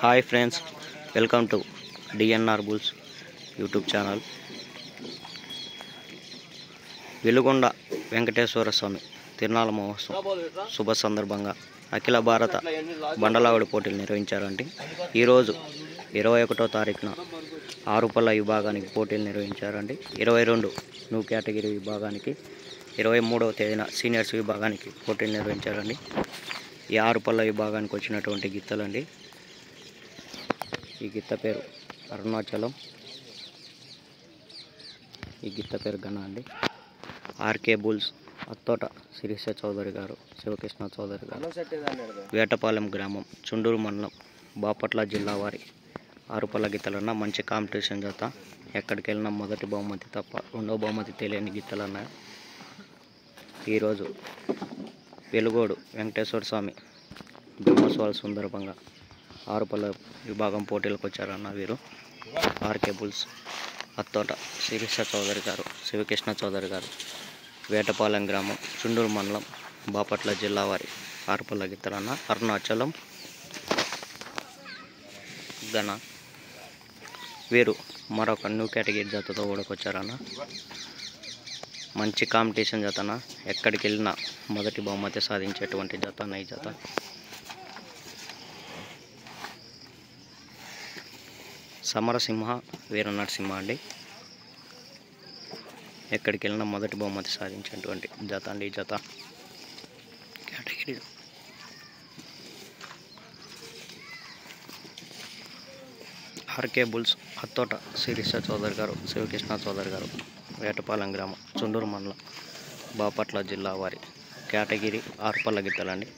Hi friends, welcome to DNR bulls YouTube channel. Velugonda Venkateswara Swamy తిరునాళ్ళ మహోత్సవం శుభ సందర్భంగా అఖిల భారత బండలావిడి పోటీలు నిర్వహించారండి. ఈరోజు 21వ తారీఖున ఆరుపల్ల విభాగానికి పోటీలు నిర్వహించారండి. 22 న్యూ కేటగిరీ విభాగానికి, 23వ తేదీన సీనియర్స్ విభాగానికి పోటీలు నిర్వహించారండి. ఈ ఆరుపల్ల విభాగానికి వచ్చినటువంటి గిత్తలండి. ఈ గిత్త పేరు అరుణాచలం, ఈ గిత్త పేరు గణ అండి. ఆర్కే బుల్స్ అత్తోట శిరీష చౌదరి గారు, శివకృష్ణ చౌదరి గారు, వేటపాలెం గ్రామం, చుండూరు మండలం, బాపట్ల జిల్లా వారి ఆరుపల్ల గిత్తలన్న మంచి కాంపిటీషన్ జత. ఎక్కడికి వెళ్ళినా మొదటి బహుమతి తప్ప రెండవ బహుమతి తెలియని గిత్తలన్న. ఈరోజు వెలుగోడు వెంకటేశ్వర స్వామి బ్రహ్మోత్సవాల సందర్భంగా ఆరుపల్ల విభాగం పోటీలకు వచ్చారన్న వీరు. ఆర్కే బుల్స్ అత్తోట శిరీష చౌదరి గారు, శివకృష్ణ చౌదరి గారు, వేటపాలెం గ్రామం, చుండూరు మండలం, బాపట్ల జిల్లా వారి ఆరుపల్ల గిత్తలన్న. అరుణాచలం, గణ వీరు మరొక న్యూ కేటగిరీ జతతో ఓడకొచ్చారన్న. మంచి కాంపిటీషన్ జతన, ఎక్కడికి వెళ్ళినా మొదటి బహుమతి సాధించేటువంటి జతన ఈ జత. సమరసింహ, వీర నరసింహ అండి. ఎక్కడికి వెళ్ళినా మొదటి బహుమతి సాధించేటువంటి జత అండి ఈ జత category. RK bulls Attota Sirisha Chowdary garu, Sivakrishna Chowdary గారు, వేటపాలెం గ్రామం, చుండూరు మండలం, బాపట్ల జిల్లా వారి కేటగిరీ ఆరుపల్ల గిత్తలండి.